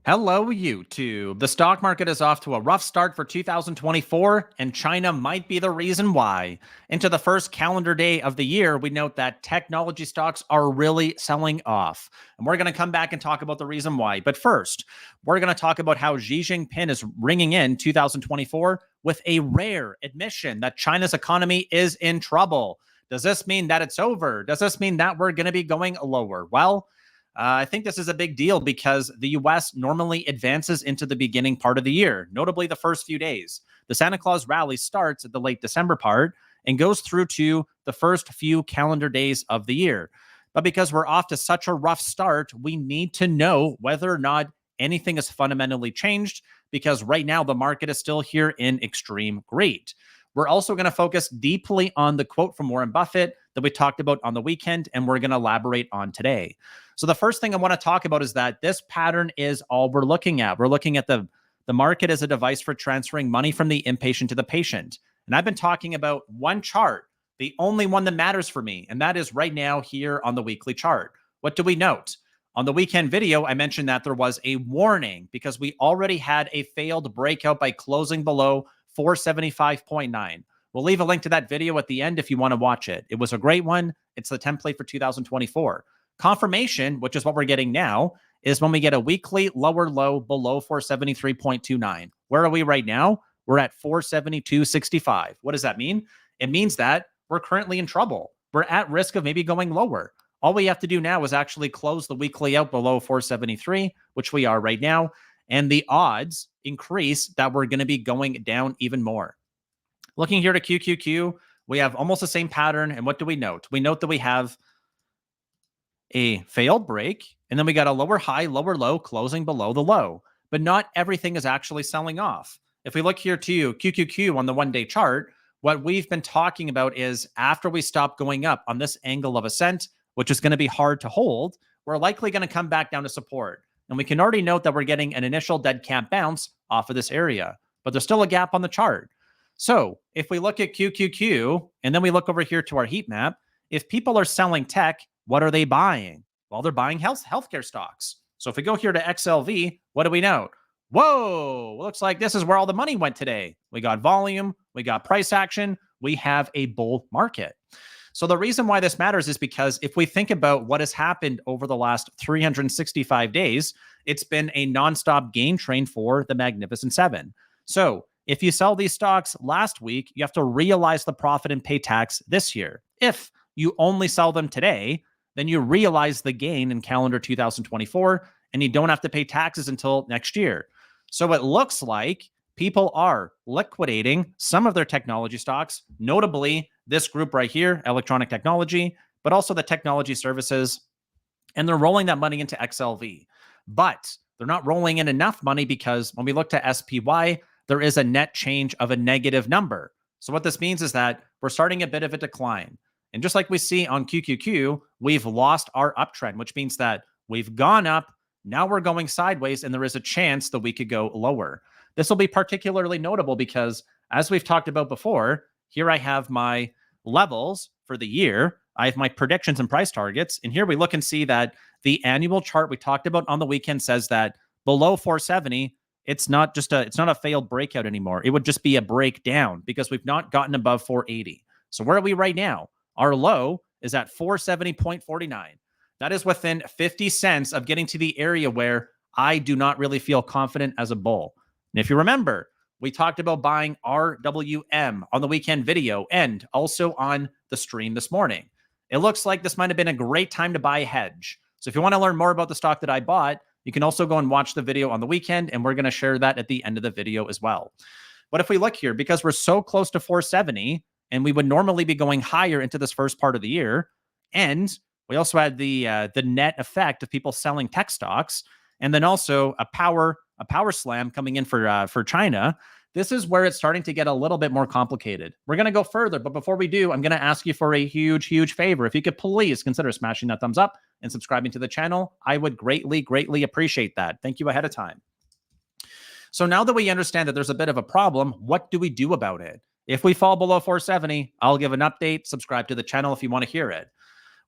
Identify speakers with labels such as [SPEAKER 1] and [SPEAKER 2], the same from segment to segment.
[SPEAKER 1] Hello, YouTube. The stock market is off to a rough start for 2024, and China might be the reason why. Into the first calendar day of the year, we note that technology stocks are really selling off. And we're going to come back and talk about the reason why. But first, we're going to talk about how Xi Jinping is ringing in 2024 with a rare admission that China's economy is in trouble. Does this mean that it's over? Does this mean that we're going to be going lower? Well, I think this is a big deal because the US normally advances into the beginning part of the year, notably the first few days. The Santa Claus rally starts at the late December part and goes through to the first few calendar days of the year. But because we're off to such a rough start, we need to know whether or not anything has fundamentally changed because right now the market is still here in extreme greed. We're also going to focus deeply on the quote from Warren Buffett that we talked about on the weekend, and we're going to elaborate on today. So the first thing I want to talk about is that this pattern is all we're looking at. We're looking at the market as a device for transferring money from the impatient to the patient. And I've been talking about one chart, the only one that matters for me, and that is right now here on the weekly chart. What do we note? On the weekend video, I mentioned that there was a warning because we already had a failed breakout by closing below 475.9. We'll leave a link to that video at the end if you want to watch it. It was a great one. It's the template for 2024. Confirmation, which is what we're getting now, is when we get a weekly lower low below 473.29. Where are we right now? We're at 472.65. What does that mean? It means that we're currently in trouble. We're at risk of maybe going lower. All we have to do now is actually close the weekly out below 473, which we are right now, and the odds increase that we're going to be going down even more. Looking here to QQQ, we have almost the same pattern. And what do we note? We note that we have a failed break, and then we got a lower high, lower low, closing below the low. But not everything is actually selling off. If we look here to QQQ on the one-day chart, what we've been talking about is after we stop going up on this angle of ascent, which is going to be hard to hold, we're likely going to come back down to support. And we can already note that we're getting an initial dead cat bounce off of this area, but there's still a gap on the chart. So if we look at QQQ and then we look over here to our heat map, if people are selling tech, what are they buying? Well, they're buying healthcare stocks. So if we go here to XLV, what do we note? Whoa, looks like this is where all the money went today. We got volume, we got price action, we have a bull market. So the reason why this matters is because if we think about what has happened over the last 365 days, it's been a nonstop gain train for the Magnificent Seven. So if you sell these stocks last week, you have to realize the profit and pay tax this year. If you only sell them today, then you realize the gain in calendar 2024, and you don't have to pay taxes until next year. So it looks like people are liquidating some of their technology stocks, notably this group right here, electronic technology, but also the technology services, and they're rolling that money into XLV. But they're not rolling in enough money because when we look to SPY, there is a net change of a negative number. So what this means is that we're starting a bit of a decline. And just like we see on QQQ, we've lost our uptrend, which means that we've gone up, now we're going sideways, and there is a chance that we could go lower. This will be particularly notable because, as we've talked about before, here I have my levels for the year. I have my predictions and price targets. And here we look and see that the annual chart we talked about on the weekend says that below 470, it's not a failed breakout anymore. It would just be a breakdown because we've not gotten above 480. So where are we right now? Our low is at 470.49. That is within 50 cents of getting to the area where I do not really feel confident as a bull. And if you remember, we talked about buying RWM on the weekend video and also on the stream this morning. It looks like this might have been a great time to buy a hedge. So if you want to learn more about the stock that I bought, you can also go and watch the video on the weekend, and we're going to share that at the end of the video as well. But if we look here, because we're so close to 470, and we would normally be going higher into this first part of the year, and we also had the net effect of people selling tech stocks, and then also a power slam coming in for China. This is where it's starting to get a little bit more complicated. We're going to go further, but before we do, I'm going to ask you for a huge, huge favor. If you could please consider smashing that thumbs up and subscribing to the channel, I would greatly, greatly appreciate that. Thank you ahead of time. So now that we understand that there's a bit of a problem, what do we do about it? If we fall below 470, I'll give an update. Subscribe to the channel if you want to hear it.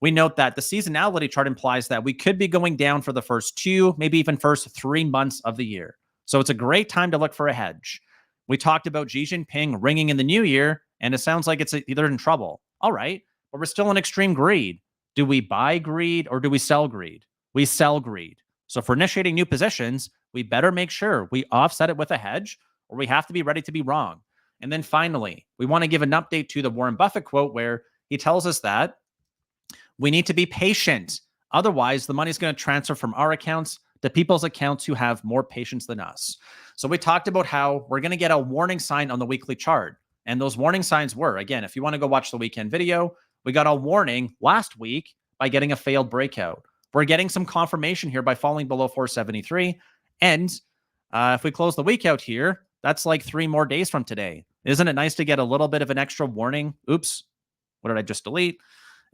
[SPEAKER 1] we note that the seasonality chart implies that we could be going down for the first 2, maybe even first 3 months of the year. So it's a great time to look for a hedge. We talked about Xi Jinping ringing in the new year, and it sounds like it's either in trouble. All right, but we're still in extreme greed. Do we buy greed or do we sell greed? We sell greed. So for initiating new positions, we better make sure we offset it with a hedge, or we have to be ready to be wrong. And then finally, we want to give an update to the Warren Buffett quote where he tells us that we need to be patient. Otherwise, the money's going to transfer from our accounts to people's accounts who have more patience than us. So we talked about how we're going to get a warning sign on the weekly chart. And those warning signs were, again, if you want to go watch the weekend video, we got a warning last week by getting a failed breakout. We're getting some confirmation here by falling below 473. And if we close the week out here, that's like 3 more days from today. Isn't it nice to get a little bit of an extra warning? Oops, what did I just delete?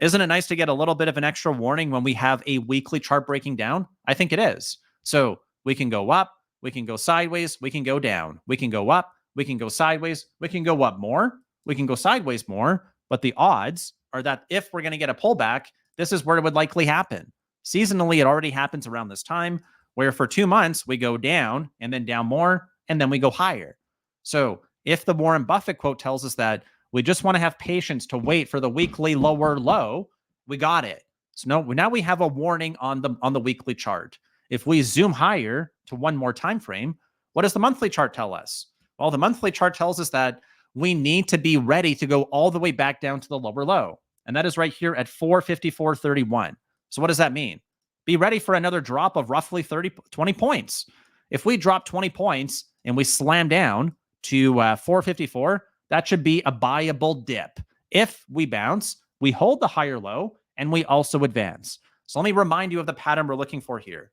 [SPEAKER 1] Isn't it nice to get a little bit of an extra warning when we have a weekly chart breaking down? I think it is. So we can go up, we can go sideways, we can go down, we can go up, we can go sideways, we can go up more, we can go sideways more. But the odds are that if we're going to get a pullback, this is where it would likely happen. Seasonally, it already happens around this time, where for 2 months, we go down and then down more, and then we go higher. So if the Warren Buffett quote tells us that we just want to have patience to wait for the weekly lower low, we got it. So now we have a warning on the weekly chart. If we zoom higher to one more time frame, what does the monthly chart tell us? Well, the monthly chart tells us that we need to be ready to go all the way back down to the lower low. And that is right here at 454.31. So what does that mean? Be ready for another drop of roughly 20 points. If we drop 20 points and we slam down to 454, that should be a buyable dip. If we bounce, we hold the higher low and we also advance. So let me remind you of the pattern we're looking for here.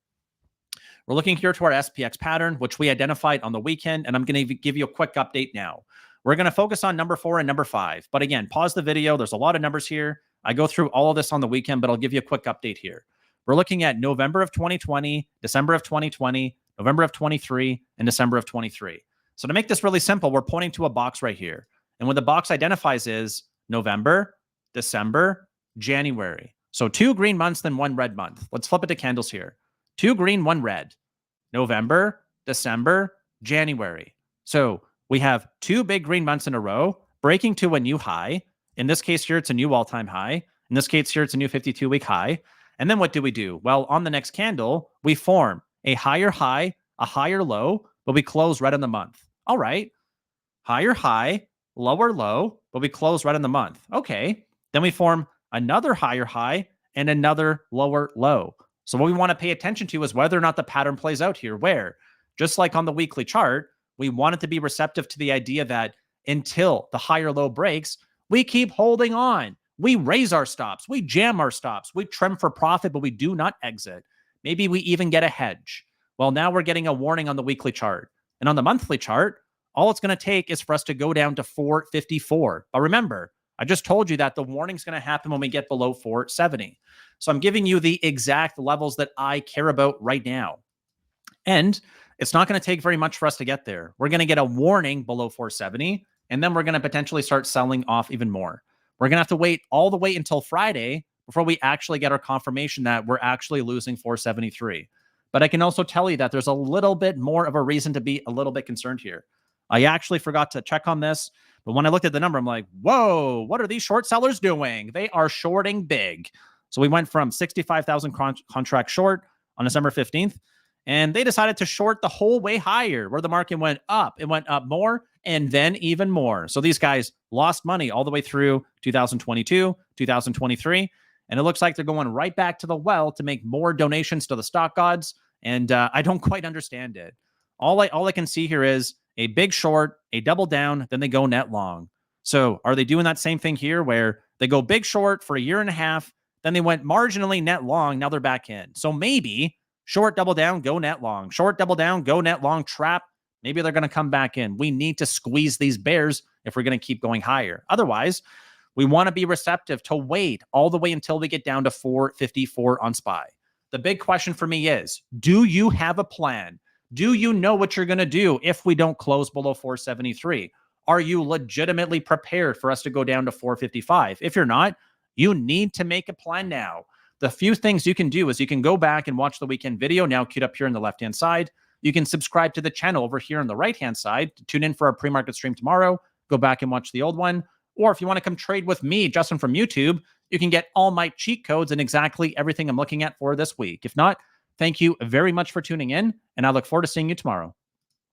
[SPEAKER 1] We're looking here to our SPX pattern, which we identified on the weekend, and I'm going to give you a quick update now. We're going to focus on number 4 and number 5. But again, pause the video. There's a lot of numbers here. I go through all of this on the weekend, but I'll give you a quick update here. We're looking at November of 2020, December of 2020, November of 23, and December of 23. So to make this really simple, we're pointing to a box right here. And what the box identifies is November, December, January. So 2 green months, then 1 red month. Let's flip it to candles here. 2 green, 1 red. November, December, January. So we have 2 big green months in a row, breaking to a new high. In this case here, it's a new all-time high. In this case here, it's a new 52-week high. And then what do? Well, on the next candle, we form a higher high, a higher low, but we close red in the month. All right. Higher high, lower low, but we close red in the month. Okay. Then we form another higher high and another lower low. So what we want to pay attention to is whether or not the pattern plays out here, where just like on the weekly chart, we want it to be receptive to the idea that until the higher low breaks, we keep holding on. We raise our stops. We jam our stops. We trim for profit, but we do not exit. Maybe we even get a hedge. Well, now we're getting a warning on the weekly chart. And on the monthly chart, all it's going to take is for us to go down to 454. But remember, I just told you that the warning's going to happen when we get below 470. So I'm giving you the exact levels that I care about right now. And it's not going to take very much for us to get there. We're going to get a warning below 470, and then we're going to potentially start selling off even more. We're going to have to wait all the way until Friday before we actually get our confirmation that we're actually losing 473. But I can also tell you that there's a little bit more of a reason to be a little bit concerned here. I actually forgot to check on this, but when I looked at the number, I'm like, whoa, what are these short sellers doing? They are shorting big. So we went from 65,000 contracts short on December 15th, and they decided to short the whole way higher, where the market went up. It went up more and then even more. So these guys lost money all the way through 2022, 2023, and it looks like they're going right back to the well to make more donations to the stock gods, and I don't quite understand it. All I can see here is a big short, a double down, then they go net long. So are they doing that same thing here where they go big short for a year and a half, then they went marginally net long, now they're back in. So maybe short, double down, go net long. Short, double down, go net long, trap. Maybe they're going to come back in. We need to squeeze these bears if we're going to keep going higher. Otherwise, we want to be receptive to wait all the way until we get down to 454 on SPY. The big question for me is, do you have a plan? Do you know what you're going to do if we don't close below 473? Are you legitimately prepared for us to go down to 455? If you're not, You need to make a plan now. The few things you can do is you can go back and watch the weekend video now queued up here on the left-hand side. You can subscribe to the channel over here on the right-hand side to tune in for our pre-market stream tomorrow. Go back and watch the old one. Or if you want to come trade with me, Justin from YouTube, you can get all my cheat codes and exactly everything I'm looking at for this week. If not, thank you very much for tuning in, and I look forward to seeing you tomorrow.